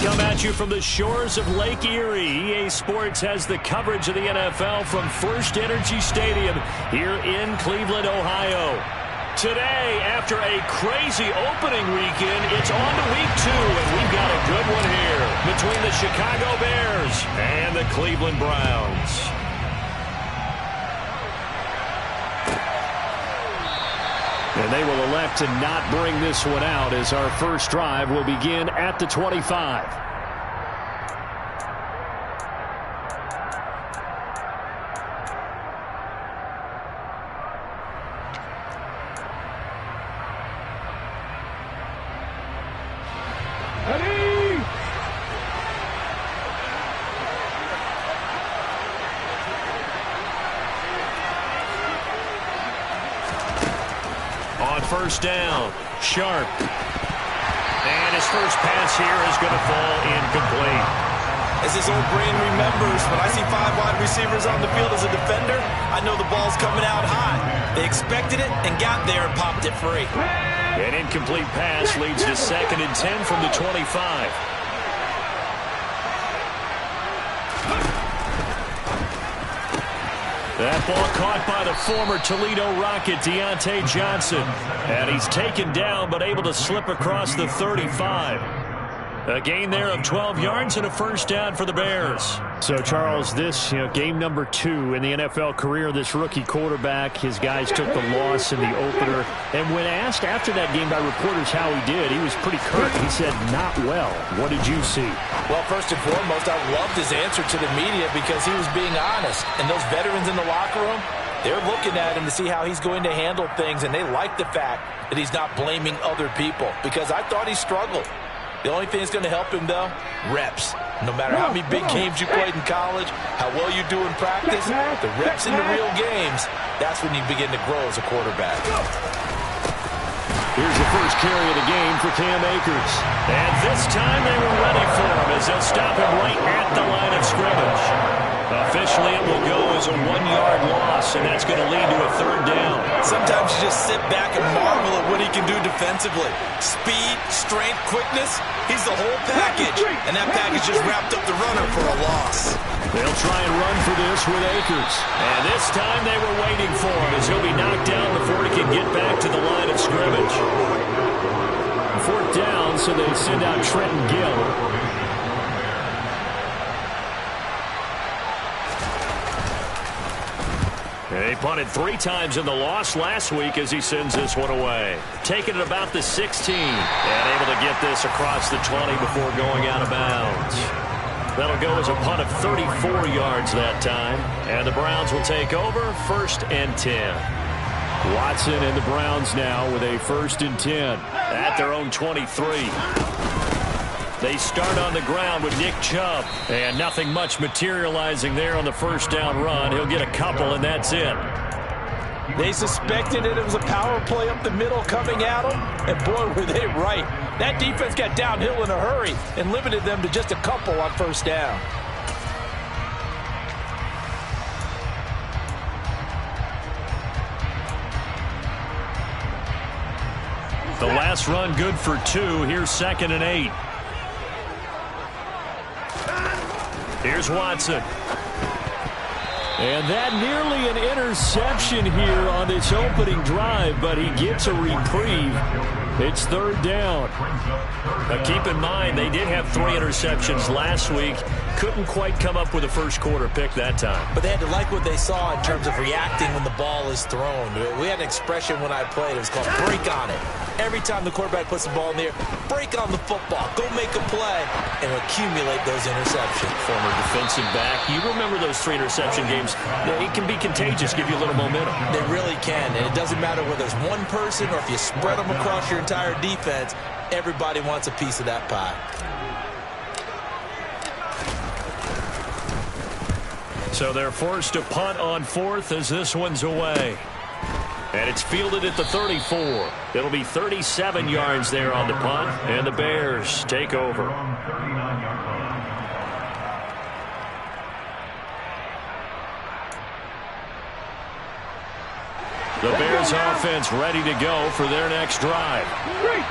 come at you from the shores of Lake Erie. EA Sports has the coverage of the NFL from First Energy Stadium here in Cleveland, Ohio. Today, after a crazy opening weekend, it's on to week 2, and we've got a good one here between the Chicago Bears and the Cleveland Browns. And they will elect to not bring this one out as our first drive will begin at the 25. First down, Sharp. And his first pass here is going to fall incomplete. As his old brain remembers, when I see 5 wide receivers on the field as a defender, I know the ball's coming out high. They expected it and got there and popped it free. An incomplete pass leads to 2nd and 10 from the 25. That ball caught by the former Toledo Rocket, Deontay Johnson. And he's taken down, but able to slip across the 35. A gain there of 12 yards and a first down for the Bears. So, Charles, this game number 2 in the NFL career of this rookie quarterback. His guys took the loss in the opener. And when asked after that game by reporters how he did, he was pretty curt. He said, not well. What did you see? Well, first and foremost, I loved his answer to the media because he was being honest. And those veterans in the locker room, they're looking at him to see how he's going to handle things. And they like the fact that he's not blaming other people because I thought he struggled. The only thing that's going to help him, though, reps. No matter how many big games you played in college, how well you do in practice, the reps in the real games, that's when you begin to grow as a quarterback. Here's the first carry of the game for Cam Akers. And this time they were ready for him as they'll stop him right at the line of scrimmage. Officially, it will go as a 1-yard loss, and that's going to lead to a 3rd down. Sometimes you just sit back and marvel at what he can do defensively. Speed, strength, quickness, he's the whole package. And that package just wrapped up the runner for a loss. They'll try and run for this with Akers. And this time they were waiting for him as he'll be knocked down before he can get back to the line of scrimmage. 4th down, so they send out Trenton Gill. They punted 3 times in the loss last week as he sends this one away. Taking it about the 16 and able to get this across the 20 before going out of bounds. That'll go as a punt of 34 yards that time. And the Browns will take over 1st and 10. Watson and the Browns now with a 1st and 10 at their own 23. They start on the ground with Nick Chubb, and nothing much materializing there on the first down run. He'll get a couple, and that's it. They suspected it was a power play up the middle coming at them, and boy, were they right. That defense got downhill in a hurry and limited them to just a couple on first down. The last run good for 2. Here's 2nd and 8. Here's Watson. And that nearly an interception here on this opening drive, but he gets a reprieve. It's 3rd down. Now keep in mind, they did have 3 interceptions last week. Couldn't quite come up with a first quarter pick that time. But they had to like what they saw in terms of reacting when the ball is thrown. We had an expression when I played. It was called break on it. Every time the quarterback puts the ball in the air, break on the football. Go make a play and accumulate those interceptions. Former defensive back. You remember those 3 interception games. It can be contagious, give you a little momentum. They really can, and it doesn't matter whether it's one person or if you spread them across your entire defense. Everybody wants a piece of that pie. So they're forced to punt on 4th as this one's away. And it's fielded at the 34. It'll be 37 yards there on the punt, and the Bears take over. The Bears offense ready to go for their next drive.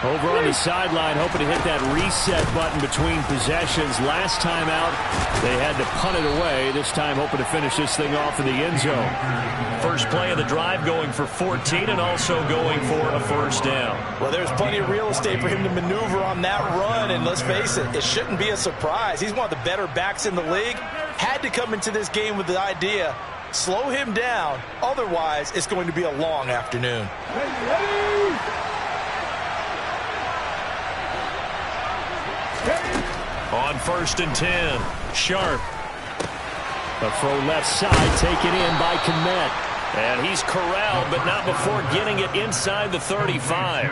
Over on the sideline, hoping to hit that reset button between possessions. Last time out, they had to punt it away. This time, hoping to finish this thing off in the end zone. First play of the drive going for 14 and also going for a first down. Well, there's plenty of real estate for him to maneuver on that run, and let's face it, it shouldn't be a surprise. He's one of the better backs in the league. Had to come into this game with the idea, slow him down, otherwise it's going to be a long afternoon. On 1st and 10, Sharp. A throw left side taken in by Kmet. And he's corralled, but not before getting it inside the 35.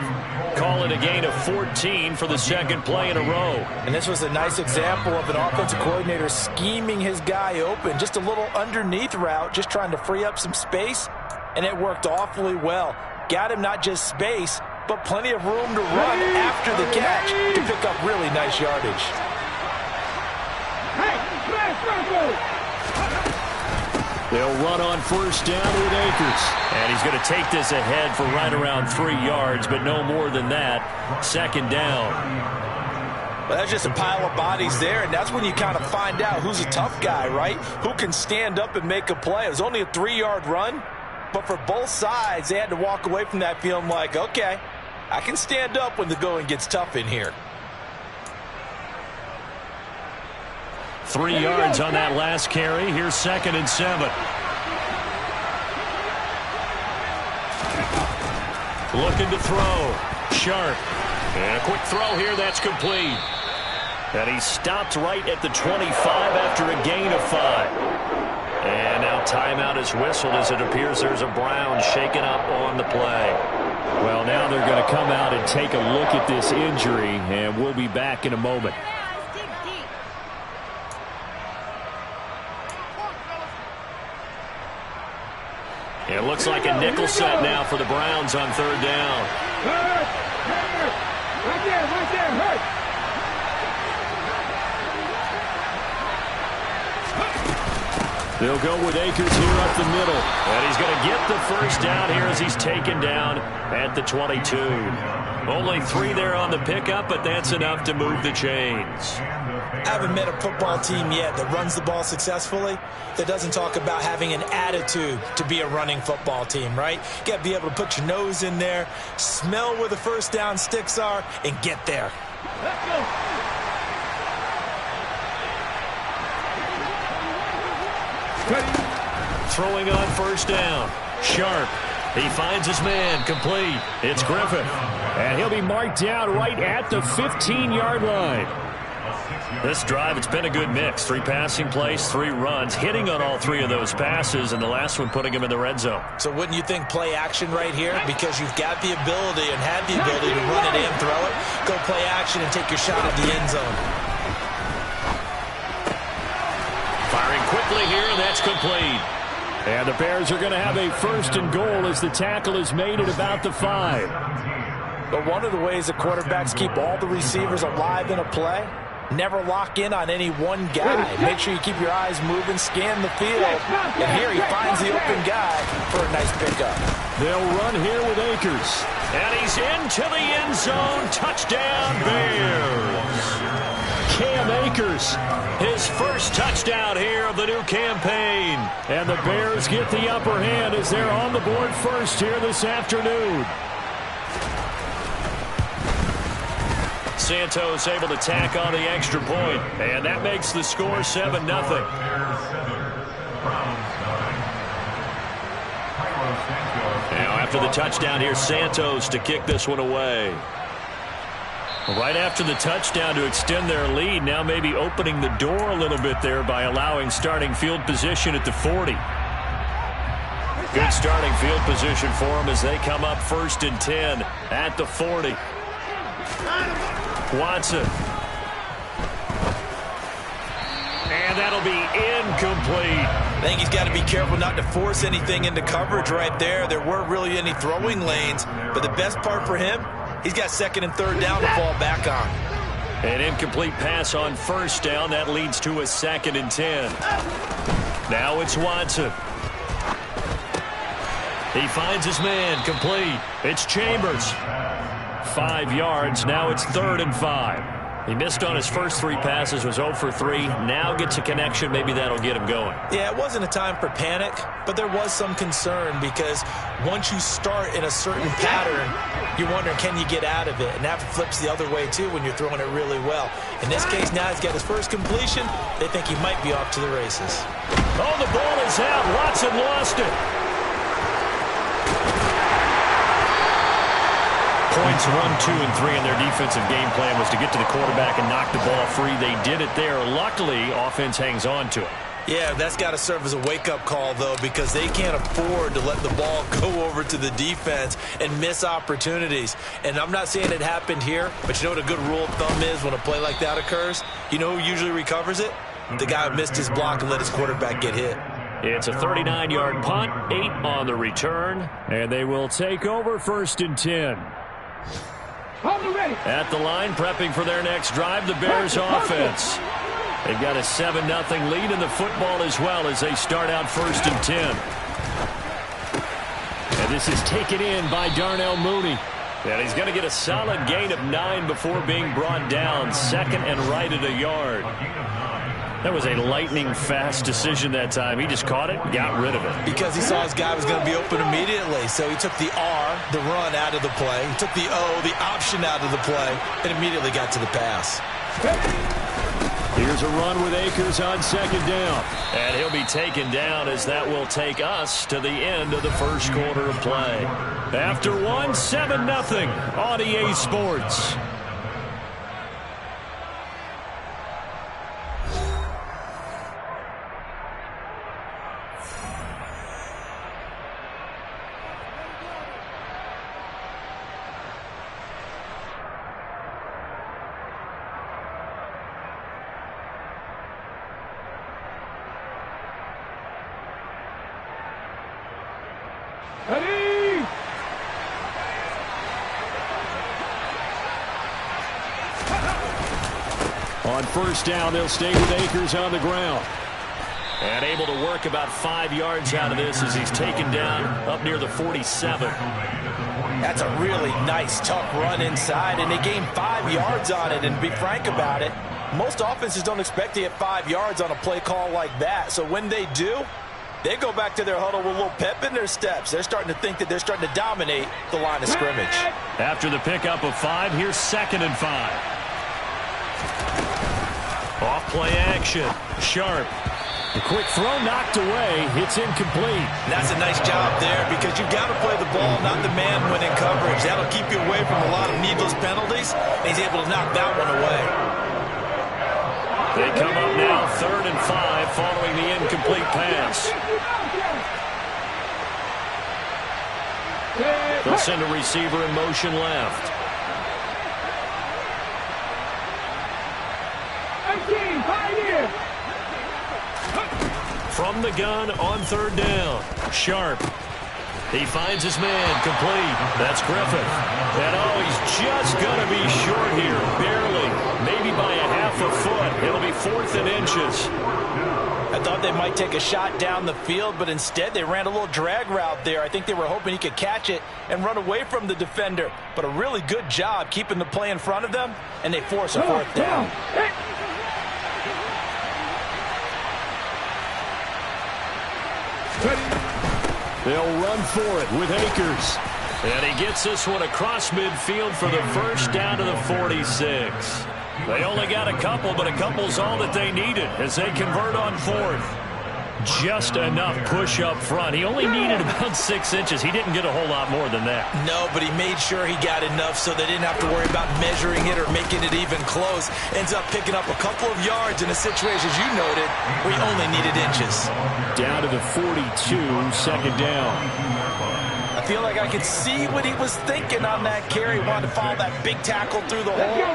Call it a gain of 14 for the second play in a row. And this was a nice example of an offensive coordinator scheming his guy open. Just a little underneath route, just trying to free up some space. And it worked awfully well. Got him not just space, but plenty of room to run after the catch to pick up really nice yardage. They'll run on first down with Akers. And he's going to take this ahead for right around 3 yards, but no more than that. Second down. Well, that's just a pile of bodies there, and that's when you kind of find out who's a tough guy, right? Who can stand up and make a play. It was only a 3-yard run, but for both sides, they had to walk away from that feeling like, okay, I can stand up when the going gets tough in here. 3 yards on that last carry. Here's 2nd and 7. Looking to throw. Sharp. And a quick throw here. That's complete. And he stopped right at the 25 after a gain of 5. And now timeout is whistled as it appears there's a Brown shaken up on the play. Well, now they're going to come out and take a look at this injury, and we'll be back in a moment. It looks like a nickel set now for the Browns on 3rd down. Right there. They'll go with Akers here up the middle. And he's going to get the first down here as he's taken down at the 22. Only 3 there on the pickup, but that's enough to move the chains. I haven't met a football team yet that runs the ball successfully that doesn't talk about having an attitude to be a running football team, right? You got to be able to put your nose in there, smell where the first down sticks are, and get there. Let's go. Throwing on first down. Sharp. He finds his man. Complete. It's Griffin. And he'll be marked down right at the 15-yard line. This drive, it's been a good mix. 3 passing plays, 3 runs, hitting on all 3 of those passes, and the last one putting him in the red zone. So wouldn't you think play action right here? Because you've got the ability and have the ability to run it and throw it. Go play action and take your shot at the end zone. Firing quickly here, and that's complete. And the Bears are going to have a 1st and goal as the tackle is made at about the 5. But one of the ways the quarterbacks keep all the receivers alive in a play, never lock in on any one guy. Make sure you keep your eyes moving, scan the field. And here he finds the open guy for a nice pickup. They'll run here with Akers. And he's into the end zone. Touchdown, Bears. Cam Akers, his first touchdown here of the new campaign. And the Bears get the upper hand as they're on the board first here this afternoon. Santos able to tack on the extra point, and that makes the score 7-0. Now after the touchdown here, Santos to kick this one away. Right after the touchdown to extend their lead, now maybe opening the door a little bit there by allowing starting field position at the 40. Good starting field position for them as they come up 1st and 10 at the 40. Watson. And that'll be incomplete. I think he's got to be careful not to force anything into coverage right there. There weren't really any throwing lanes, but the best part for him, he's got 2nd and 3rd down to fall back on. An incomplete pass on 1st down. That leads to a 2nd and 10. Now it's Watson. He finds his man, complete. It's Chambers. 5 yards, now it's 3rd and 5. He missed on his first 3 passes, was 0 for 3. Now gets a connection. Maybe that'll get him going. Yeah, it wasn't a time for panic, but there was some concern because once you start in a certain pattern, you're wondering, can you get out of it? And that flips the other way, too, when you're throwing it really well. In this case, now he's got his first completion. They think he might be off to the races. Oh, the ball is out. Watson lost it. Points 1, 2, and 3 in their defensive game plan was to get to the quarterback and knock the ball free. They did it there. Luckily, offense hangs on to it. Yeah, that's got to serve as a wake-up call, though, because they can't afford to let the ball go over to the defense and miss opportunities. And I'm not saying it happened here, but you know what a good rule of thumb is when a play like that occurs? You know who usually recovers it? The guy who missed his block and let his quarterback get hit. It's a 39-yard punt, 8 on the return, and they will take over 1st and 10. At the line, prepping for their next drive, the Bears offense. They've got a 7-0 lead in the football as well as they start out 1st and 10. And this is taken in by Darnell Mooney. And he's going to get a solid gain of 9 before being brought down. 2nd and right at a yard. That was a lightning-fast decision that time. He just caught it, got rid of it. Because he saw his guy was going to be open immediately. So he took the R, the run, out of the play. He took the O, the option, out of the play, and immediately got to the pass. Here's a run with Akers on 2nd down. And he'll be taken down as that will take us to the end of the first quarter of play. After 1, 7-0 on EA Sports. On 1st down, they'll stay with Akers on the ground. And able to work about 5 yards out of this as he's taken down up near the 47. That's a really nice, tough run inside, and they gained 5 yards on it. And to be frank about it, most offenses don't expect to get 5 yards on a play call like that. So when they do, they go back to their huddle with a little pep in their steps. They're starting to think that they're starting to dominate the line of scrimmage. After the pickup of 5, here's 2nd and 5. Off play action. Sharp. The quick throw knocked away. It's incomplete. That's a nice job there because you've got to play the ball, not the man when in coverage. That'll keep you away from a lot of needless penalties. And he's able to knock that one away. They come up now 3rd and 5 following the incomplete pass. They'll send a receiver in motion left. From the gun on 3rd down. Sharp. He finds his man, complete. That's Griffith. And oh, he's just going to be short here, barely. Maybe by a half a foot. It'll be 4th and inches. I thought they might take a shot down the field, but instead they ran a little drag route there. I think they were hoping he could catch it and run away from the defender. But a really good job keeping the play in front of them, and they force a 4th down. They'll run for it with Akers. And he gets this one across midfield for the first down to the 46. They only got a couple, but a couple's all that they needed as they convert on 4th. Just enough push up front. He only needed about 6 inches. He didn't get a whole lot more than that. No, but he made sure he got enough so they didn't have to worry about measuring it or making it even close. Ends up picking up a couple of yards in a situation, as you noted, where he only needed inches. Down to the 42, 2nd down. I feel like I could see what he was thinking on that carry. Wanted to follow that big tackle through the hole.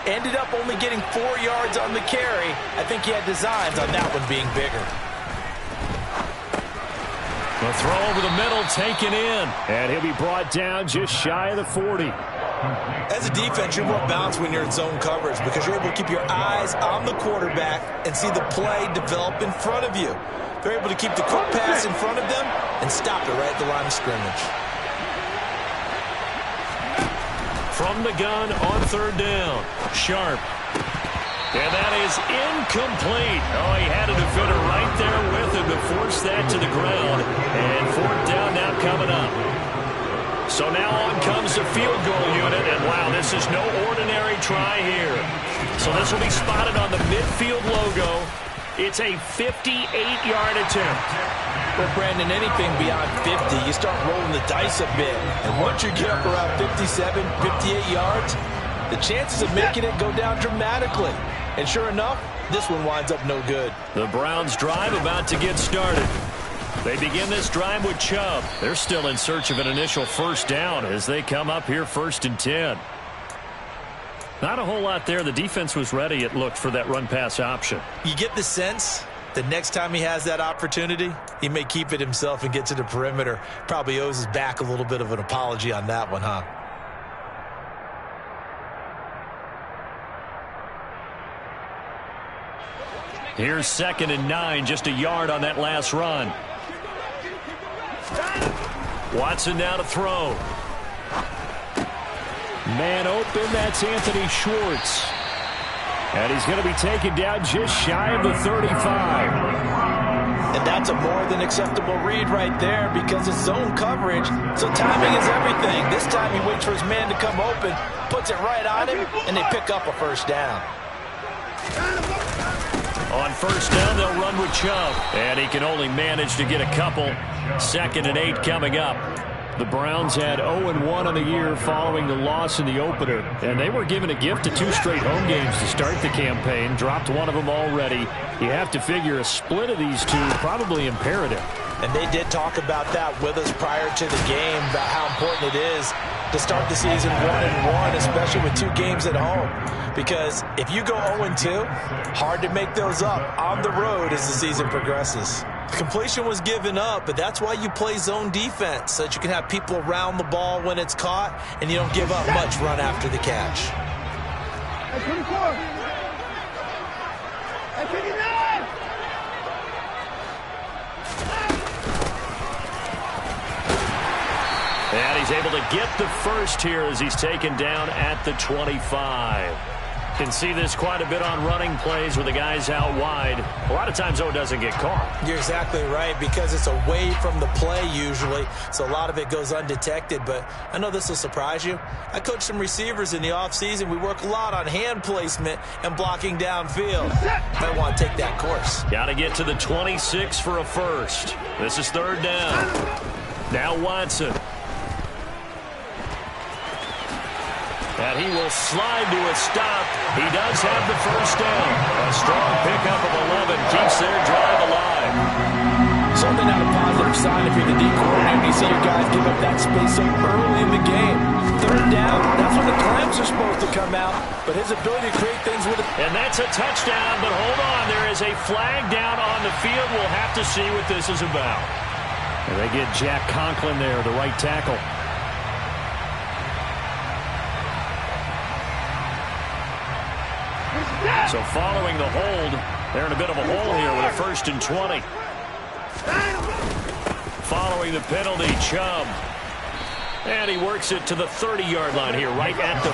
Ended up only getting 4 yards on the carry. I think he had designs on that one being bigger. The throw over the middle taken in. And he'll be brought down just shy of the 40. As a defense, you're more balanced when you're in zone coverage because you're able to keep your eyes on the quarterback and see the play develop in front of you. They're able to keep the quick pass in front of them and stop it right at the line of scrimmage. From the gun on third down, Sharp. And that is incomplete. Oh, he had a defender right there with him to force that to the ground. And fourth down now coming up. So now on comes the field goal unit. And, wow, this is no ordinary try here. So this will be spotted on the midfield logo. It's a 58-yard attempt. Well, Brandon, anything beyond 50, you start rolling the dice a bit. And once you get up around 57, 58 yards, the chances of making it go down dramatically. And sure enough, this one winds up no good. The Browns drive about to get started. They begin this drive with Chubb. They're still in search of an initial first down as they come up here 1st and 10. Not a whole lot there. The defense was ready, it looked, for that run-pass option. You get the sense that next time he has that opportunity, he may keep it himself and get to the perimeter. Probably owes his back a little bit of an apology on that one, huh? Here's 2nd and 9, just a yard on that last run. Watson now to throw. Man open, that's Anthony Schwartz. And he's going to be taken down just shy of the 35. And that's a more than acceptable read right there because it's zone coverage, so timing is everything. This time he waits for his man to come open, puts it right on him, and they pick up a first down. On first down, they'll run with Chubb. And he can only manage to get a couple. 2nd and 8 coming up. The Browns had 0-1 on the year following the loss in the opener. And they were given a gift of 2 straight home games to start the campaign. Dropped one of them already. You have to figure a split of these two probably imperative. And they did talk about that with us prior to the game, about how important it is to start the season 1-1, especially with 2 games at home. Because if you go 0-2, hard to make those up on the road as the season progresses. Completion was given up, but that's why you play zone defense, so that you can have people around the ball when it's caught, and you don't give up much run after the catch. Hey, 24. Hey, 59. And he's able to get the first here as he's taken down at the 25. Can see this quite a bit on running plays with the guys out wide. A lot of times, though, it doesn't get caught. You're exactly right, because it's away from the play usually, so a lot of it goes undetected. But I know this will surprise you. I coach some receivers in the offseason. We work a lot on hand placement and blocking downfield. I want to take that course. Got to get to the 26 for a first. This is 3rd down. Now Watson. And he will slide to a stop. He does have the first down. A strong pickup of 11 keeps their drive alive. Certainly not a positive sign if you're the D coordinator and you see your guys give up that space so early in the game. 3rd down, that's when the clamps are supposed to come out. But his ability to create things with it. And that's a touchdown, but hold on. There is a flag down on the field. We'll have to see what this is about. And they get Jack Conklin there, the right tackle. So following the hold, they're in a bit of a hole here with a 1st and 20. Following the penalty, Chubb. And he works it to the 30-yard line here, right at the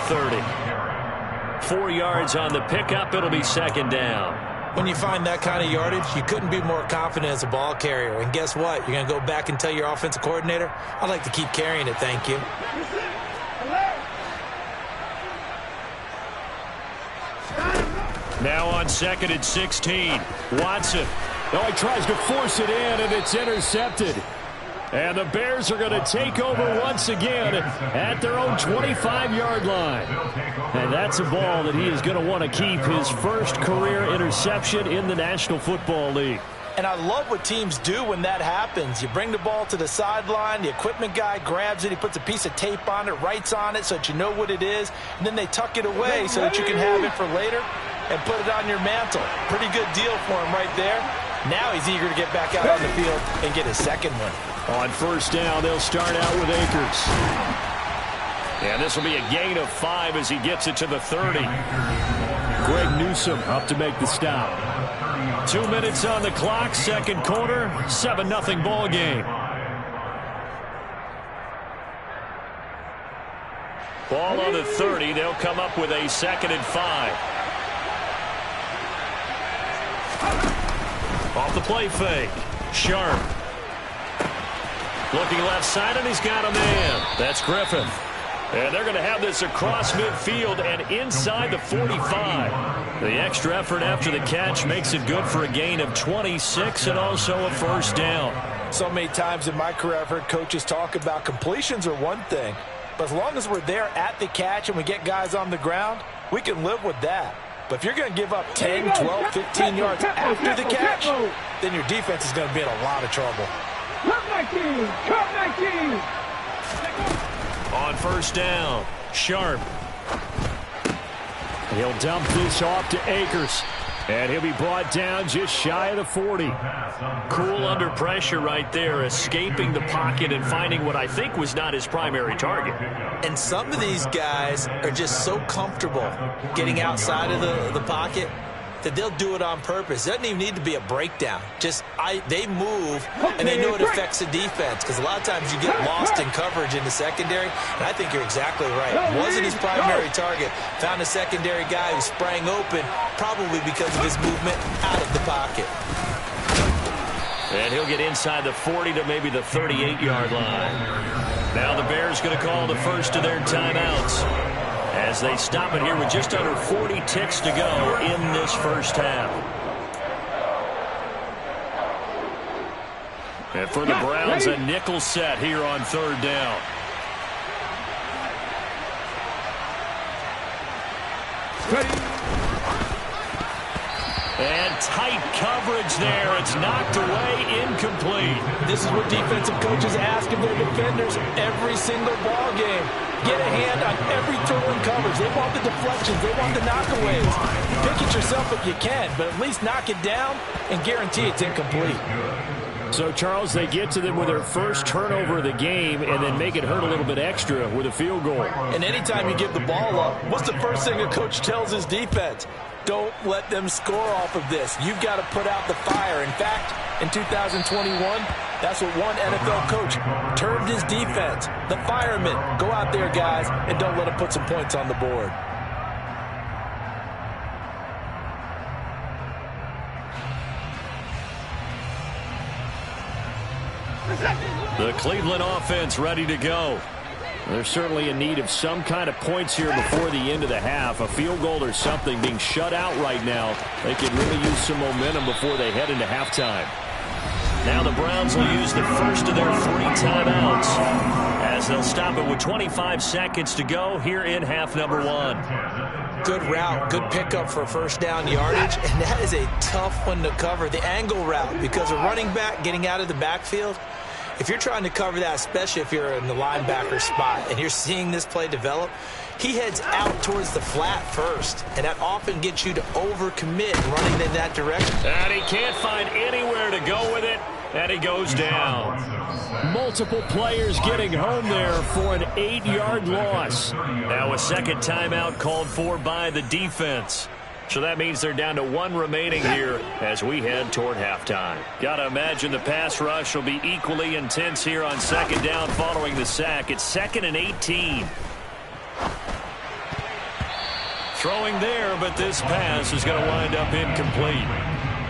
30. 4 yards on the pickup. It'll be 2nd down. When you find that kind of yardage, you couldn't be more confident as a ball carrier. And guess what? You're going to go back and tell your offensive coordinator, I'd like to keep carrying it, thank you. Now on 2nd and 16. Watson. Oh, he tries to force it in, and it's intercepted. And the Bears are going to take over once again at their own 25-yard line. And that's a ball that he is going to want to keep, his first career interception in the National Football League. And I love what teams do when that happens. You bring the ball to the sideline, the equipment guy grabs it, he puts a piece of tape on it, writes on it so that you know what it is, and then they tuck it away so that you can have it for later and put it on your mantle. Pretty good deal for him right there. Now he's eager to get back out on the field and get his second one. On 1st down, they'll start out with Akers. And this will be a gain of 5 as he gets it to the 30. Greg Newsome up to make the stop. 2 minutes on the clock, second quarter, 7-0 ball game. Ball on the 30. They'll come up with a 2nd and 5. Off the play fake. Sharp. Looking left side, and he's got a man. That's Griffin. And they're going to have this across midfield and inside the 45. The extra effort after the catch makes it good for a gain of 26 and also a first down. So many times in my career I've heard coaches talk about completions are one thing, but as long as we're there at the catch and we get guys on the ground, we can live with that. But if you're going to give up 10, 12, 15 yards after the catch, then your defense is going to be in a lot of trouble. Cut my team! Cut my team! On first down, Sharp. He'll dump this off to Akers. And he'll be brought down just shy of the 40. Cool under pressure right there, escaping the pocket and finding what I think was not his primary target. And some of these guys are just so comfortable getting outside of the pocket that they'll do it on purpose. It doesn't even need to be a breakdown. They move, and they know it affects the defense, because a lot of times you get lost in coverage in the secondary, and I think you're exactly right. It wasn't his primary target. Found a secondary guy who sprang open, probably because of his movement out of the pocket. And he'll get inside the 40 to maybe the 38-yard line. Now the Bears going to call the first of their timeouts as they stop it here with just under 40 ticks to go in this first half. And for the Browns, a nickel set here on third down. And tight coverage there. It's knocked away, incomplete. This is what defensive coaches ask of their defenders every single ball game. Get a hand on every throw in coverage. They want the deflections. They want the knockaways. Pick it yourself if you can, but at least knock it down and guarantee it's incomplete. So, Charles, they get to them with their first turnover of the game and then make it hurt a little bit extra with a field goal. And anytime you give the ball up, what's the first thing a coach tells his defense? Don't let them score off of this. You've got to put out the fire. In fact, in 2021, that's what one NFL coach termed his defense. The firemen. Go out there, guys, and don't let them put some points on the board. The Cleveland offense ready to go. They're certainly in need of some kind of points here before the end of the half. A field goal or something. Being shut out right now, they could really use some momentum before they head into halftime. Now the Browns will use the first of their 3 timeouts as they'll stop it with 25 seconds to go here in half number 1. Good route, good pickup for first down yardage, and that is a tough one to cover. The angle route, because a running back getting out of the backfield, if you're trying to cover that, especially if you're in the linebacker spot and you're seeing this play develop, he heads out towards the flat first, and that often gets you to overcommit running in that direction. And he can't find anywhere to go with it, and he goes down. Multiple players getting home there for an 8-yard loss. Now a second timeout called for by the defense. So that means they're down to 1 remaining here as we head toward halftime. Got to imagine the pass rush will be equally intense here on second down following the sack. It's 2nd and 18. Throwing there, but this pass is going to wind up incomplete.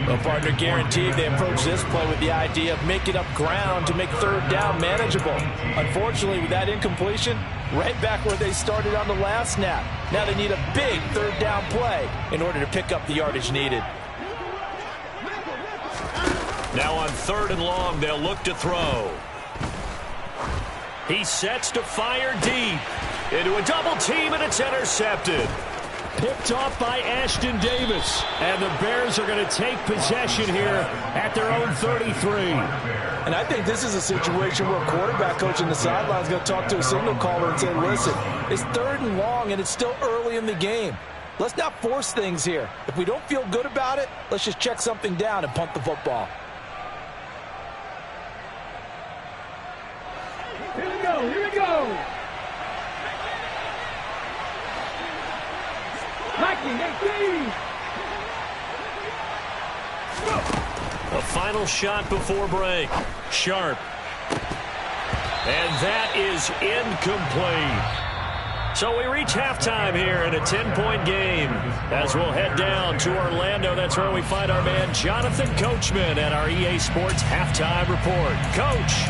Well, partner, guaranteed they approach this play with the idea of making up ground to make third down manageable. Unfortunately, with that incompletion, right back where they started on the last snap. Now they need a big third down play in order to pick up the yardage needed. Now on 3rd and long, they'll look to throw. He sets to fire deep into a double team, and it's intercepted. Picked off by Ashton Davis. And the Bears are going to take possession here at their own 33. And I think this is a situation where a quarterback coach in the sideline is going to talk to a signal caller and say, listen, it's 3rd and long and it's still early in the game. Let's not force things here. If we don't feel good about it, let's just check something down and punt the football. Here we go, here we go. final shot before break. Sharp. And that is incomplete. So we reach halftime here in a 10-point game. As we'll head down to Orlando, that's where we find our man Jonathan Coachman at our EA Sports Halftime Report. Coach.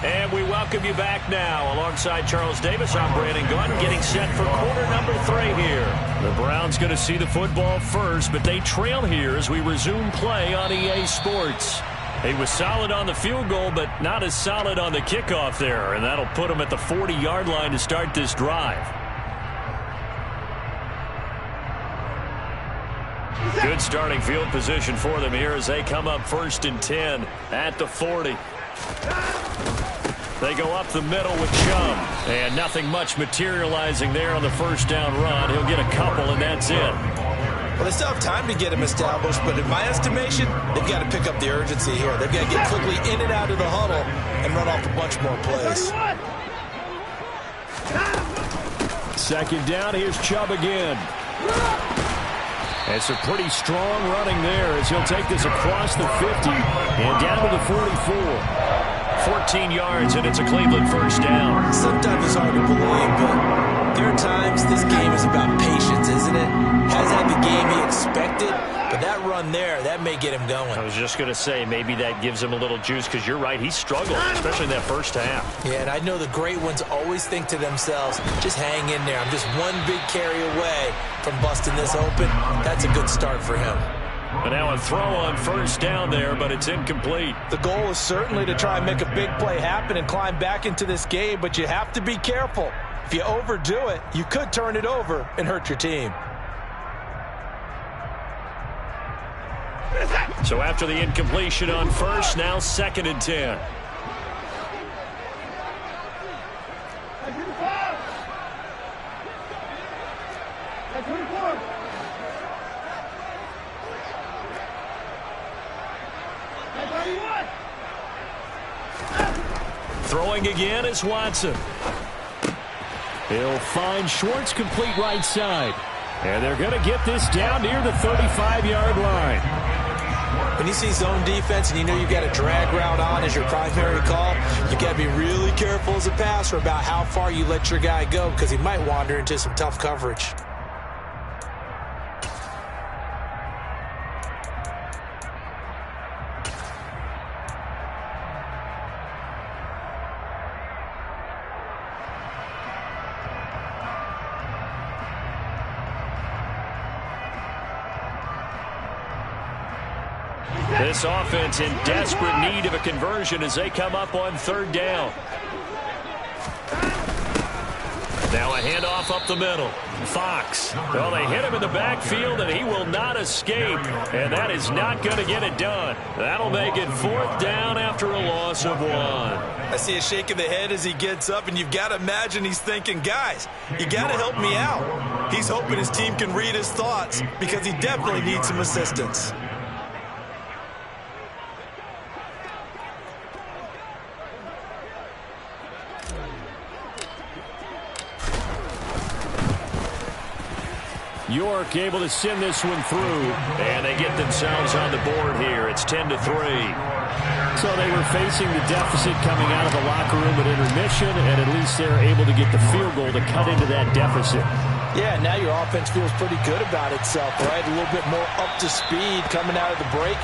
And we welcome you back now. Alongside Charles Davis, I'm Brandon Gunn, getting set for quarter number 3 here. The Browns going to see the football first, but they trail here as we resume play on EA Sports. He was solid on the field goal, but not as solid on the kickoff there, and that'll put him at the 40-yard line to start this drive. Good starting field position for them here as they come up 1st and 10 at the 40. They go up the middle with Chubb, and nothing much materializing there on the first down run. He'll get a couple, and that's it. Well, they still have time to get him established, but in my estimation, they've got to pick up the urgency here. They've got to get quickly in and out of the huddle and run off a bunch more plays. 2nd down, here's Chubb again. It's a pretty strong running there as he'll take this across the 50 and down to the 44. 14 yards, and it's a Cleveland first down. Sometimes it's hard to believe, but there are times this game is about patience, isn't it? Has had the game he expected, but that run there, that may get him going. I was just going to say, maybe that gives him a little juice, because you're right, he struggled, especially in that first half. Yeah, and I know the great ones always think to themselves, just hang in there. I'm just one big carry away from busting this open. That's a good start for him. And now a throw on first down there, but it's incomplete. The goal is certainly to try and make a big play happen and climb back into this game, but you have to be careful. If you overdo it, you could turn it over and hurt your team. So after the incompletion on first, now 2nd and 10. Throwing again is Watson. He'll find Schwartz complete right side. And they're going to get this down near the 35-yard line. When you see zone defense and you know you've got a drag route on as your primary call, you've got to be really careful as a passer about how far you let your guy go because he might wander into some tough coverage. This offense in desperate need of a conversion as they come up on 3rd down. Now a handoff up the middle. Fox. Well, they hit him in the backfield, and he will not escape. And that is not going to get it done. That'll make it 4th down after a loss of 1. I see a shake of the head as he gets up, and you've got to imagine he's thinking, guys, you got to help me out. He's hoping his team can read his thoughts because he definitely needs some assistance. York able to send this one through, and they get themselves on the board here. It's 10-3. So they were facing the deficit coming out of the locker room at intermission, and at least they're able to get the field goal to cut into that deficit. Yeah, now your offense feels pretty good about itself, right? A little bit more up to speed coming out of the break.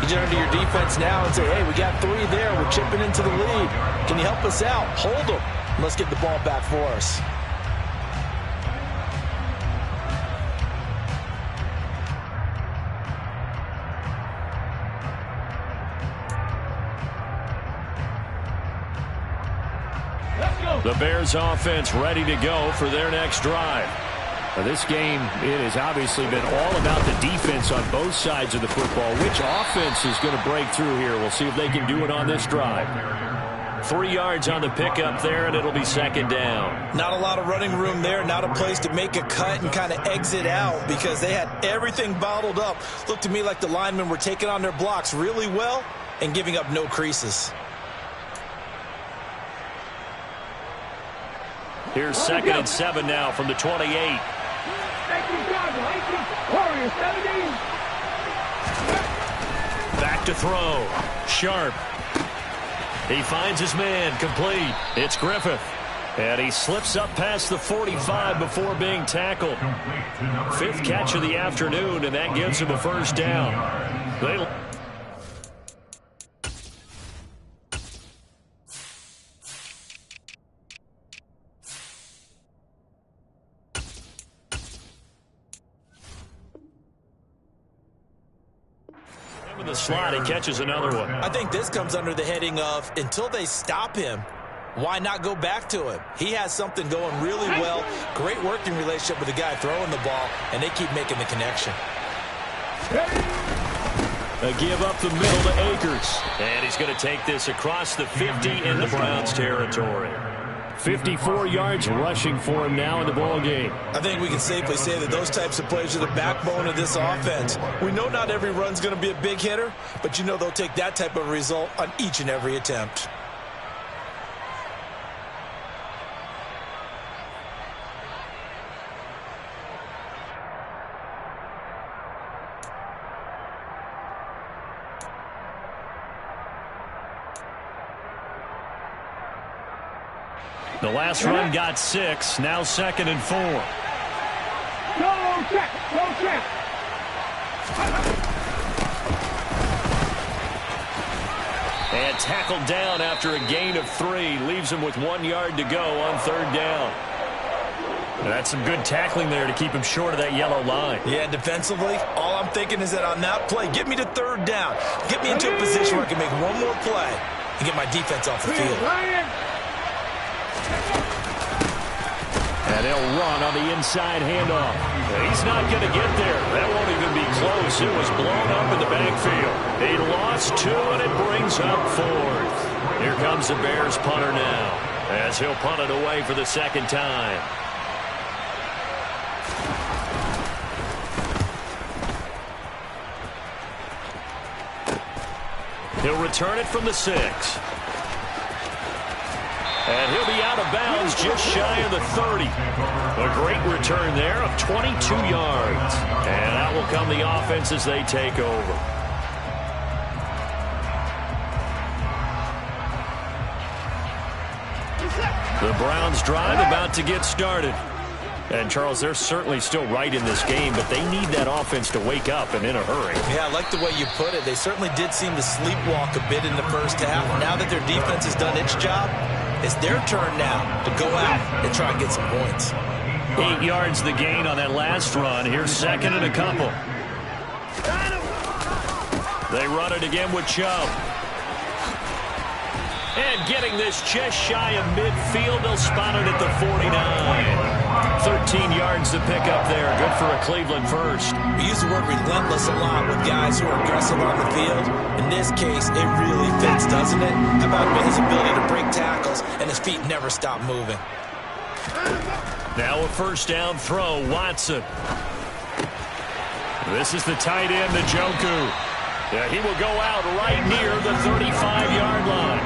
You turn to your defense now and say, hey, we got 3 there. We're chipping into the lead. Can you help us out? Hold them. Let's get the ball back for us. The Bears offense ready to go for their next drive. Now, this game, it has obviously been all about the defense on both sides of the football. Which offense is going to break through here? We'll see if they can do it on this drive. 3 yards on the pickup there, and it'll be 2nd down. Not a lot of running room there, not a place to make a cut and kind of exit out because they had everything bottled up. Looked to me like the linemen were taking on their blocks really well and giving up no creases. Here's 2nd and 7 now from the 28. Thank you, God. fire, 70. Back to throw. Sharp. He finds his man. Complete. It's Griffith. And he slips up past the 45 before being tackled. 5th catch of the afternoon, and that gives him a first down. In the slot, he catches another one. I think this comes under the heading of, until they stop him, why not go back to him? He has something going really well. Great working relationship with the guy throwing the ball, and they keep making the connection. A give up the middle to Akers. And he's going to take this across the 50 in the Browns territory. 54 yards rushing for him now in the ball game. I think we can safely say that those types of plays are the backbone of this offense. We know not every run's going to be a big hitter, but you know they'll take that type of result on each and every attempt. The last run got 6. Now 2nd and 4. Go check, go check. And tackled down after a gain of 3. Leaves him with 1 yard to go on 3rd down. And that's some good tackling there to keep him short of that yellow line. Yeah, defensively, all I'm thinking is that on that play, get me to 3rd down. Get me into a position where I can make one more play and get my defense off the field. And they'll run on the inside handoff. He's not going to get there. That won't even be close. It was blown up in the backfield. He lost 2, and it brings up 4th. Here comes the Bears punter now, as he'll punt it away for the 2nd time. He'll return it from the 6. And he'll be out of bounds just shy of the 30. A great return there of 22 yards. And out will come the offense as they take over. The Browns drive about to get started. And, Charles, they're certainly still right in this game, but they need that offense to wake up and in a hurry. Yeah, I like the way you put it. They certainly did seem to sleepwalk a bit in the first half. Now that their defense has done its job, it's their turn now to go out and try and get some points. 8 yards the gain on that last run. Here's 2nd and a couple. They run it again with Chubb. And getting this just shy of midfield, they'll spot it at the 49. 13 yards to pick up there. Good for a Cleveland first. We use the word relentless a lot with guys who are aggressive on the field. In this case, it really fits, doesn't it? How about his ability to break tackles and his feet never stop moving? Now a first down throw, Watson. This is the tight end, Njoku. Yeah, he will go out right near the 35-yard line.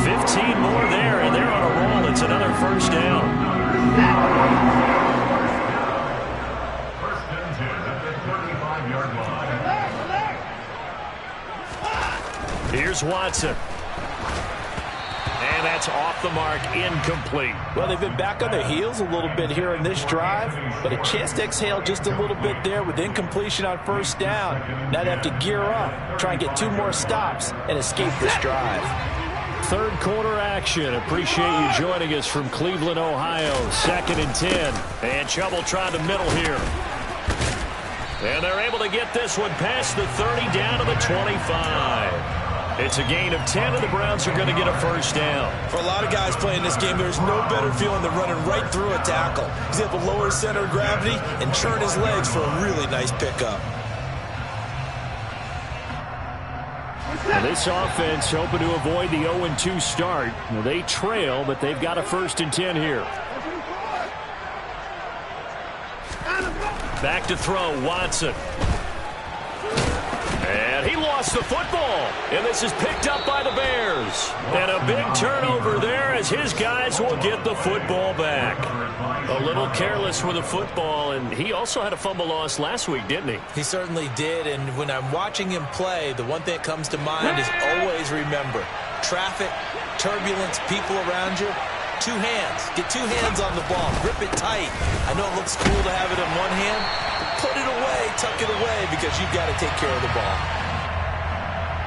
15 more there, and they're on a roll. It's another first down. Here's Watson. And that's off the mark, incomplete. Well, they've been back on their heels a little bit here in this drive, but a chance to exhale just a little bit there with incompletion on first down. Now they have to gear up, try and get 2 more stops, and escape this drive. 3rd quarter action. Appreciate you joining us from Cleveland, Ohio. 2nd and 10. And Chubb will try the middle here. And they're able to get this one past the 30 down to the 25. It's a gain of 10, and the Browns are going to get a first down. For a lot of guys playing this game, there's no better feeling than running right through a tackle. He's able to lower his center of gravity and churn his legs for a really nice pickup. And this offense hoping to avoid the 0-2 start. Well, they trail, but they've got a 1st and 10 here. Back to throw, Watson. And he lost lost the football, and this is picked up by the Bears. And a big turnover there as his guys will get the football back. A little careless with the football, and he also had a fumble loss last week, didn't he? He certainly did, and when I'm watching him play, the one thing that comes to mind is always remember, traffic, turbulence, people around you, two hands. Get two hands on the ball. Grip it tight. I know it looks cool to have it in one hand, but put it away, tuck it away, because you've got to take care of the ball.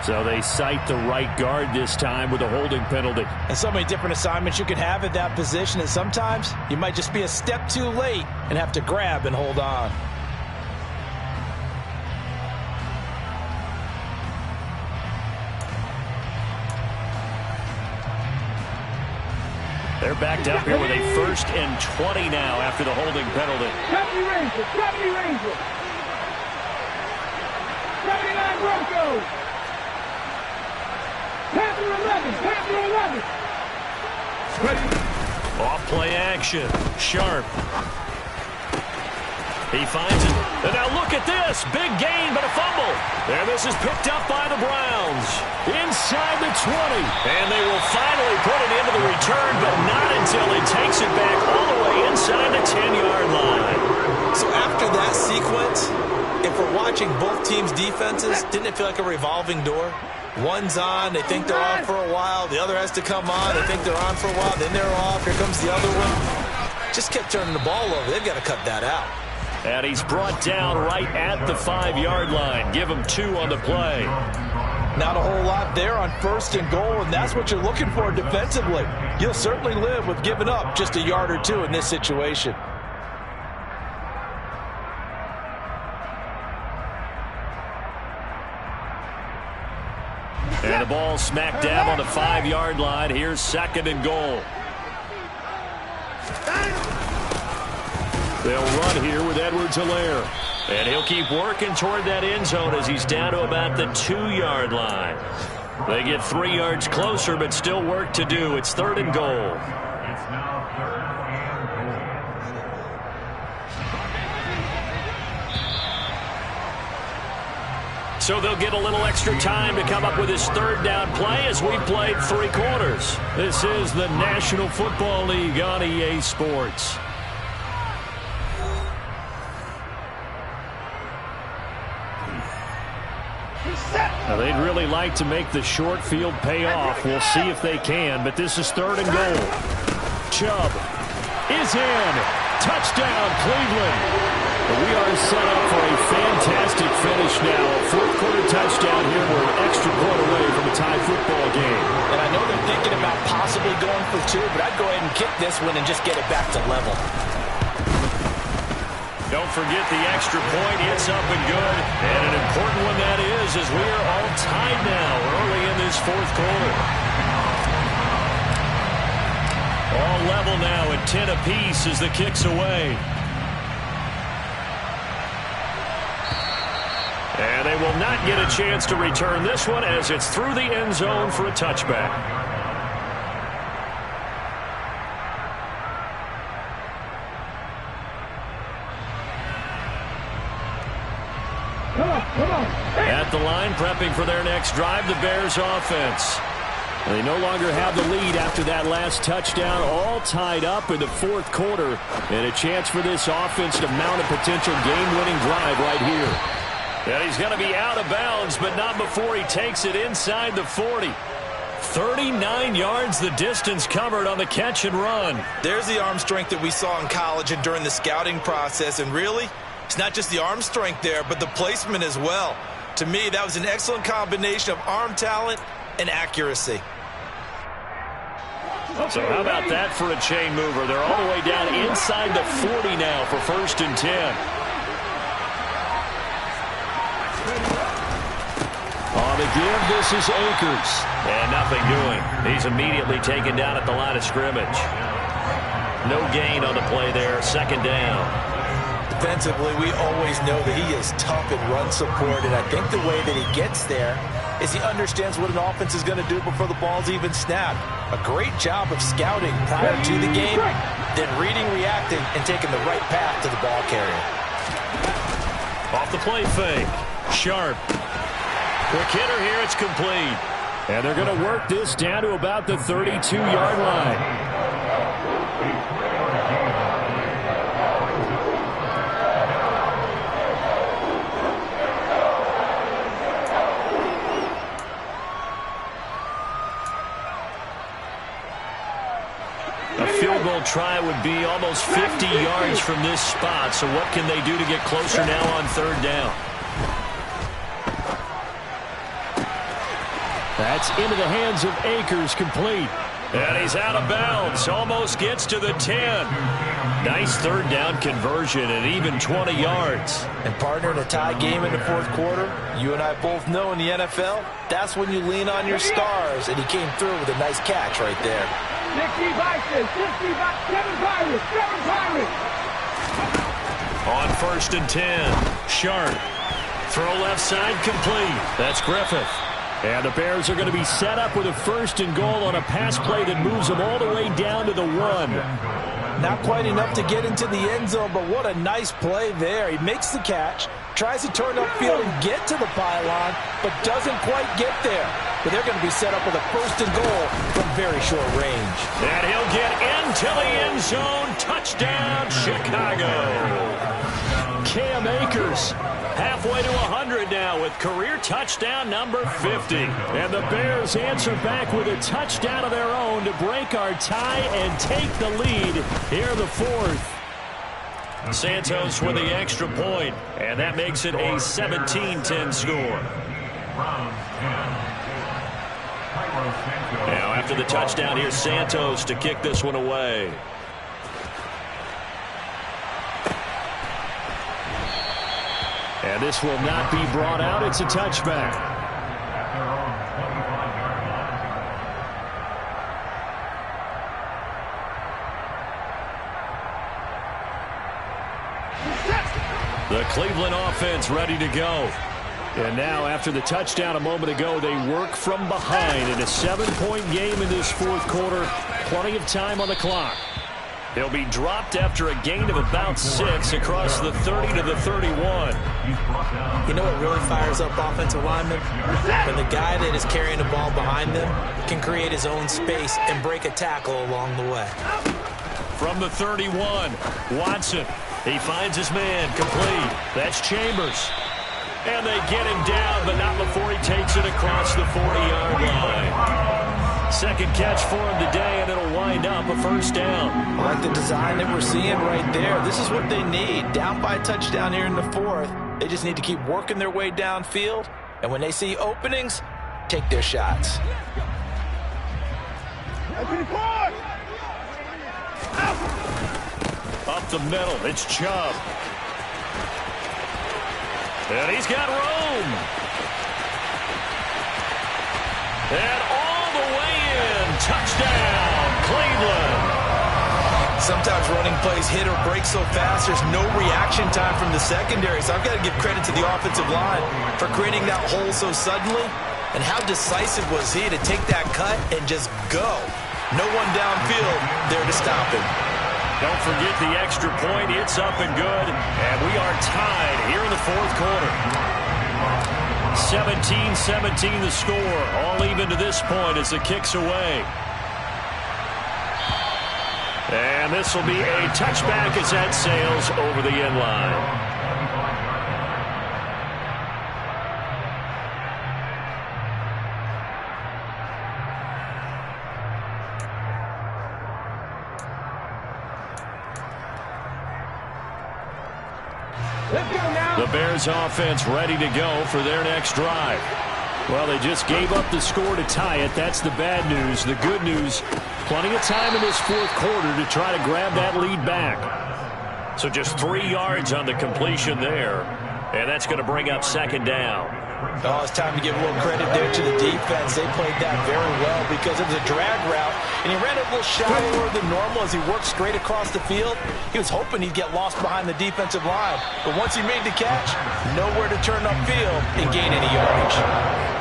So they cite the right guard this time with a holding penalty. And so many different assignments you can have at that position, and sometimes you might just be a step too late and have to grab and hold on. They're backed up here with a 1st and 20 now after the holding penalty. 70 Rangers, 70 Rangers. 79 Broncos. Panther 11, Panther 11. Ready? Off play action. Sharp. He finds it. And now look at this. Big gain, but a fumble. And this is picked up by the Browns. Inside the 20. And they will finally put it into the return, but not until it takes it back all the way inside the 10-yard line. So after that sequence, if we're watching both teams' defenses, didn't it feel like a revolving door? One's on, they think they're on for a while. The other has to come on, they think they're on for a while. Then they're off. Here comes the other one. Just kept turning the ball over. They've got to cut that out. And he's brought down right at the 5-yard line. Give him 2 on the play. Not a whole lot there on 1st and goal, and that's what you're looking for defensively. You'll certainly live with giving up just a yard or 2 in this situation. And the ball smack dab on the 5-yard line. Here's 2nd and goal. They'll run here with Edwards-Helaire. And he'll keep working toward that end zone as he's down to about the 2-yard line. They get 3 yards closer, but still work to do. It's 3rd and goal. So they'll get a little extra time to come up with his 3rd down play as we played 3 quarters. This is the National Football League on EA Sports. Now they'd really like to make the short field pay off. We'll see if they can, but this is 3rd and goal. Chubb is in. Touchdown, Cleveland. We are set up for a fantastic finish now. A 4th quarter touchdown here. We're an extra point away from a tie football game. And I know they're thinking about possibly going for 2, but I'd go ahead and kick this one and just get it back to level. Don't forget the extra point. It's up and good. And an important one that is, as we are all tied now early in this 4th quarter. All level now at 10 apiece as the kick's away. And they will not get a chance to return this one as it's through the end zone for a touchback. Come on. At the line, prepping for their next drive, the Bears offense. They no longer have the lead after that last touchdown, all tied up in the 4th quarter, and a chance for this offense to mount a potential game-winning drive right here. And he's going to be out of bounds, but not before he takes it inside the 40. 39 yards the distance covered on the catch and run. There's the arm strength that we saw in college and during the scouting process, and really, it's not just the arm strength there, but the placement as well. To me, that was an excellent combination of arm talent and accuracy. So how about that for a chain mover? They're all the way down inside the 40 now for 1st and 10. On the give, this is Akers. And nothing doing. He's immediately taken down at the line of scrimmage. No gain on the play there. 2nd down. Defensively, we always know that he is tough in run support, and I think the way that he gets there is he understands what an offense is going to do before the ball's even snapped. A great job of scouting prior to the game, then reading, reacting, and taking the right path to the ball carrier. Off the play fake. Sharp. Quick hitter here, it's complete. And they're going to work this down to about the 32-yard line. A field goal try would be almost 50 yards from this spot. So what can they do to get closer now on third down? That's into the hands of Akers, complete. And he's out of bounds. Almost gets to the 10. Nice third down conversion and even 20 yards. And partner, in a tie game in the fourth quarter, you and I both know in the NFL, that's when you lean on your stars. And he came through with a nice catch right there. 60 Vikings, 60 Vikings, 7 Pirates. On 1st and 10, Sharp. Throw left side, complete. That's Griffith. And the Bears are going to be set up with a 1st and goal on a pass play that moves them all the way down to the 1. Not quite enough to get into the end zone, but what a nice play there. He makes the catch, tries to turn upfield and get to the pylon, but doesn't quite get there. But they're going to be set up with a 1st and goal from very short range. And he'll get into the end zone. Touchdown, Chicago. Cam Akers halfway to 100 now with career touchdown number 50. And the Bears answer back with a touchdown of their own to break our tie and take the lead here in the 4th. Santos with the extra point, and that makes it a 17-10 score. Now after the touchdown, here's Santos to kick this one away. And this will not be brought out. It's a touchback. The Cleveland offense ready to go. And now, after the touchdown a moment ago, they work from behind in a 7-point game in this fourth quarter. Plenty of time on the clock. They'll be dropped after a gain of about 6 across the 30 to the 31. You know what really fires up offensive linemen? When the guy that is carrying the ball behind them can create his own space and break a tackle along the way. From the 31, Watson. He finds his man, complete. That's Chambers. And they get him down, but not before he takes it across the 40-yard line. Second catch for him today, and it'll wind up a 1st down. I like the design that we're seeing right there. This is what they need. Down by a touchdown here in the 4th. They just need to keep working their way downfield. And when they see openings, take their shots. Up the middle, it's Chubb. And he's got room. And all the way in. Touchdown, Cleveland. Sometimes running plays hit or break so fast, there's no reaction time from the secondary. So I've got to give credit to the offensive line for creating that hole so suddenly. And how decisive was he to take that cut and just go. No one downfield there to stop him. Don't forget the extra point. It's up and good. And we are tied here in the fourth quarter. 17-17 the score. All even to this point as the kick's away. And this will be a touchback as that sails over the end line. The Bears offense ready to go for their next drive. Well, they just gave up the score to tie it. That's the bad news. The good news, plenty of time in this fourth quarter to try to grab that lead back. So just 3 yards on the completion there. And that's going to bring up second down. Oh, it's time to give a little credit there to the defense. They played that very well because it was a drag route, and he ran a little shallower than normal as he worked straight across the field. He was hoping he'd get lost behind the defensive line, but once he made the catch, nowhere to turn upfield and gain any yardage.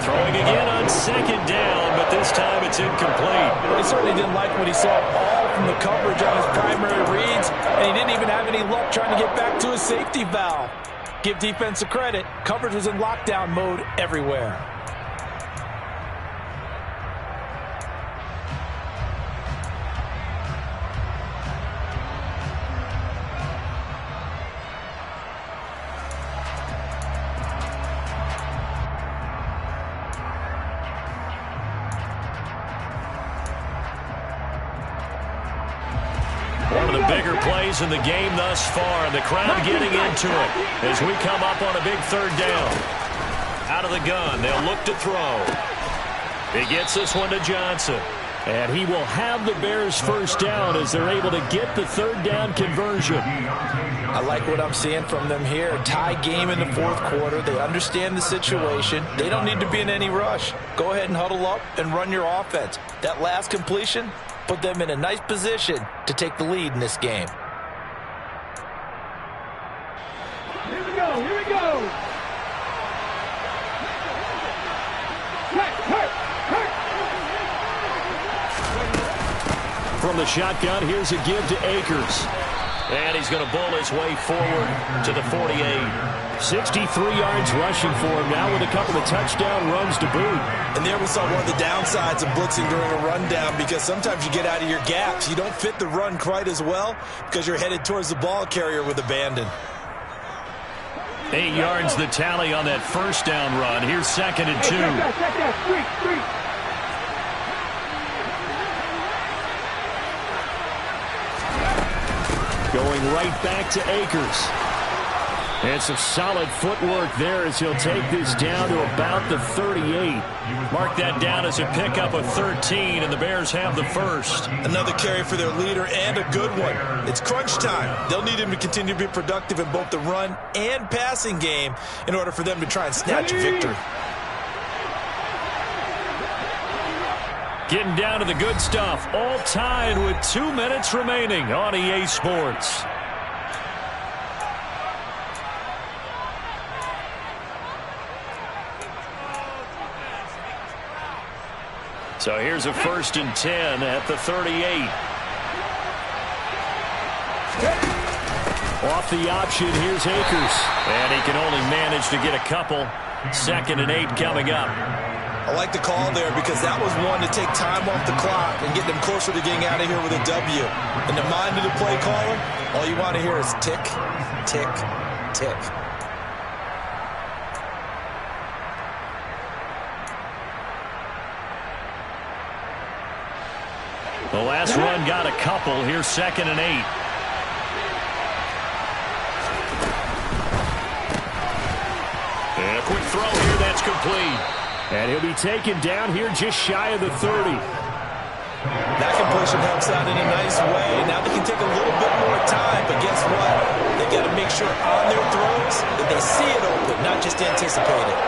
Throwing again on second down, but this time it's incomplete. He certainly didn't like what he saw all from the coverage on his primary reads, and he didn't even have any luck trying to get back to his safety valve. Give defense a credit. Coverage was in lockdown mode everywhere. bigger plays in the game thus far, and the crowd getting into it as we come up on a big third down. Out of the gun, they'll look to throw. He gets this one to Johnson. And he will have the Bears first down as they're able to get the third down conversion. I like what I'm seeing from them here. Tie game in the fourth quarter. They understand the situation. They don't need to be in any rush. Go ahead and huddle up and run your offense. That last completion put them in a nice position to take the lead in this game. Here we go, here we go. From the shotgun, here's a give to Akers. And he's going to bowl his way forward to the 48. 63 yards rushing for him now with a couple of touchdown runs to boot. And there we saw one of the downsides of blitzing during a rundown, because sometimes you get out of your gaps. You don't fit the run quite as well because you're headed towards the ball carrier with abandon. 8 yards the tally on that first down run. Here's 2nd and 2. Street. Going right back to Akers. And some solid footwork there as he'll take this down to about the 38. Mark that down as a pickup of 13, and the Bears have the first. Another carry for their leader, and a good one. It's crunch time. They'll need him to continue to be productive in both the run and passing game in order for them to try and snatch a victory. Getting down to the good stuff. All tied with 2 minutes remaining on EA Sports. So here's a 1st and 10 at the 38. Off the option, here's Akers. And he can only manage to get a couple. 2nd and 8 coming up. I like the call there because that was one to take time off the clock and get them closer to getting out of here with a W. In the mind of the play caller, all you want to hear is tick, tick, tick. The last run got a couple. Here's 2nd and 8. And a quick throw here. That's complete. And he'll be taken down here just shy of the 30. That completion helps out in a nice way. Now they can take a little bit more time, but guess what? They got to make sure on their throws that they see it open, not just anticipate it.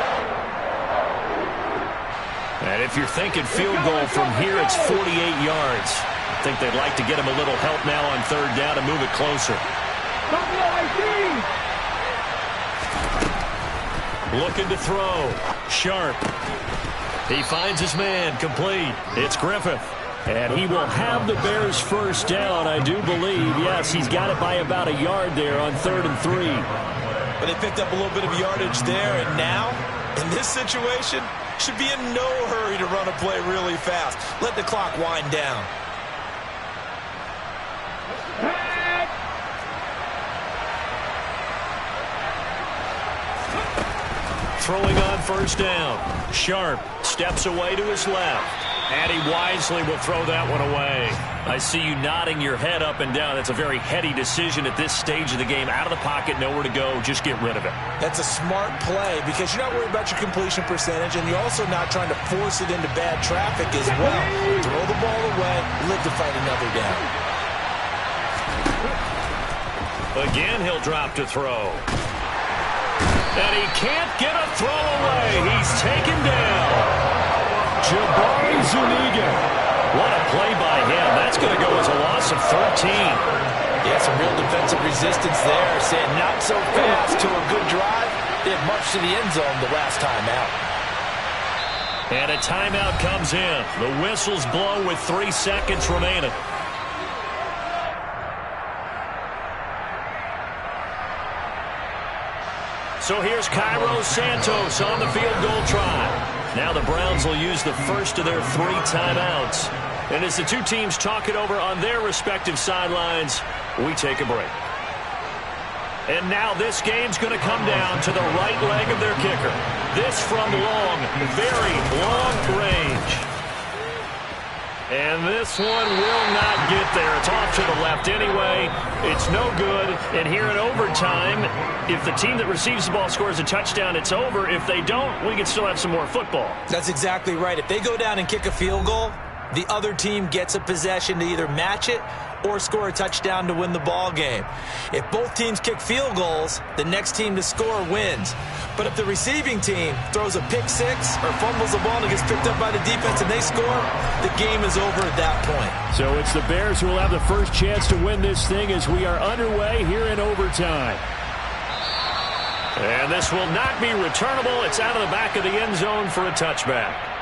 And if you're thinking field goal from here, it's 48 yards. I think they'd like to get him a little help now on third down and move it closer. Looking to throw. Sharp. He finds his man. Complete. It's Griffith. And he will have the Bears first down, I do believe. Yes, he's got it by about a yard there on 3rd and 3. But they picked up a little bit of yardage there, and now, in this situation, should be in no hurry to run a play really fast. Let the clock wind down. Throwing on first down. Sharp steps away to his left. And he wisely will throw that one away. I see you nodding your head up and down. That's a very heady decision at this stage of the game. Out of the pocket, nowhere to go. Just get rid of it. That's a smart play because you're not worried about your completion percentage, and you're also not trying to force it into bad traffic as well. Throw the ball away, live to fight another down. Again, he'll drop to throw. And he can't get a throw away. He's taken down. Jabari Zuniga. What a play by him. That's going to go as a loss of 13. Yeah, some real defensive resistance there. Saying not so fast to a good drive. They had much to the end zone the last time out. And a timeout comes in. The whistles blow with 3 seconds remaining. So here's Cairo Santos on the field goal try. Now the Browns will use the first of their 3 timeouts. And as the two teams talk it over on their respective sidelines, we take a break. And now this game's going to come down to the right leg of their kicker. This from long, very long range. And this one will not get there. It's off to the left anyway. It's no good. And here in overtime, if the team that receives the ball scores a touchdown, it's over. If they don't, we can still have some more football. That's exactly right. If they go down and kick a field goal, the other team gets a possession to either match it or score a touchdown to win the ball game. If both teams kick field goals, the next team to score wins. But if the receiving team throws a pick six or fumbles the ball and gets picked up by the defense and they score, the game is over at that point. So it's the Bears who will have the first chance to win this thing as we are underway here in overtime. And this will not be returnable. It's out of the back of the end zone for a touchback.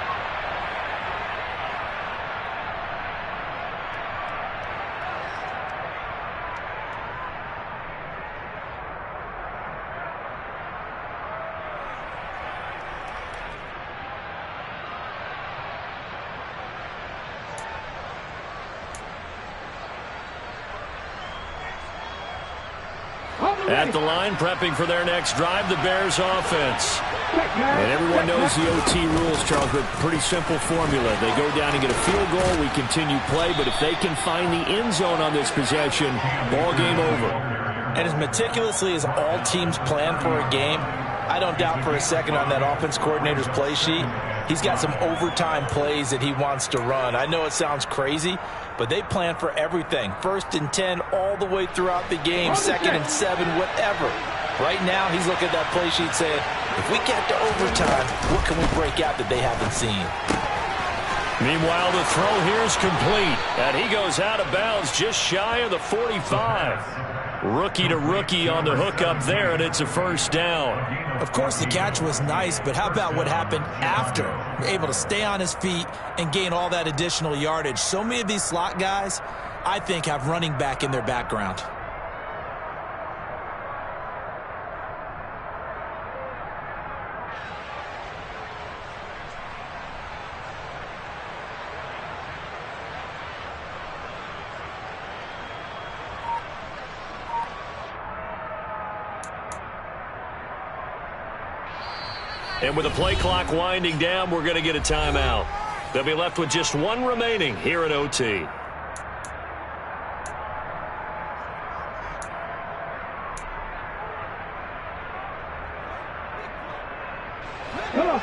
At the line, prepping for their next drive, the Bears offense. And everyone knows the OT rules, Charles, but pretty simple formula. They go down and get a field goal, we continue play, but if they can find the end zone on this possession, ball game over. And as meticulously as all teams plan for a game, I don't doubt for a second on that offense coordinator's play sheet, he's got some overtime plays that he wants to run. I know it sounds crazy, but they plan for everything. 1st and 10 all the way throughout the game, 2nd and 7, whatever. Right now, he's looking at that play sheet saying, if we get to overtime, what can we break out that they haven't seen? Meanwhile, the throw here is complete, and he goes out of bounds just shy of the 45. Rookie to rookie on the hook up there, and it's a first down. Of course, the catch was nice, but how about what happened after? Able to stay on his feet and gain all that additional yardage. So many of these slot guys, I think, have running back in their background. And with the play clock winding down, we're going to get a timeout. They'll be left with just one remaining here at OT. Come on.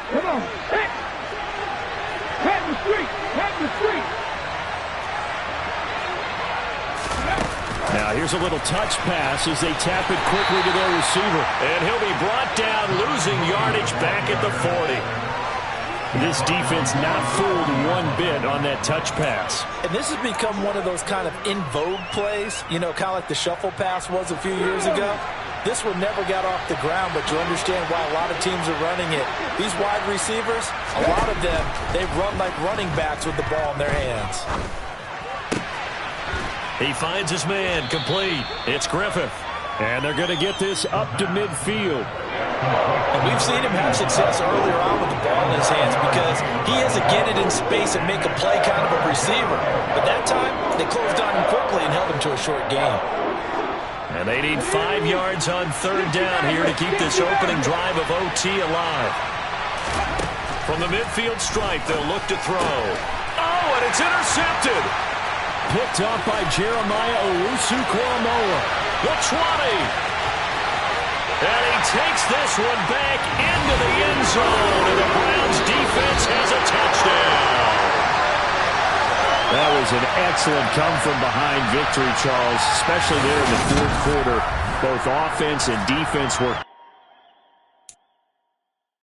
Head the street. Now here's a little touch pass as they tap it quickly to their receiver. And he'll be brought down, losing yardage back at the 40. This defense not fooled one bit on that touch pass. And this has become one of those kind of in vogue plays, you know, kind of like the shuffle pass was a few years ago. This one never got off the ground, but you understand why a lot of teams are running it. These wide receivers, a lot of them, they run like running backs with the ball in their hands. He finds his man, complete. It's Griffith. And they're going to get this up to midfield. And we've seen him have success earlier on with the ball in his hands because he has to get it in space and make a play kind of a receiver. But that time, they closed on him quickly and held him to a short gain. And they need 5 yards on 3rd down here to keep this opening drive of OT alive. From the midfield stripe, they'll look to throw. Oh, and it's intercepted. Picked up by Jeremiah Owusu-Koramoah. The 20. And he takes this one back into the end zone. And the Browns defense has a touchdown. That was an excellent come-from-behind victory, Charles, especially there in the 4th quarter. Both offense and defense were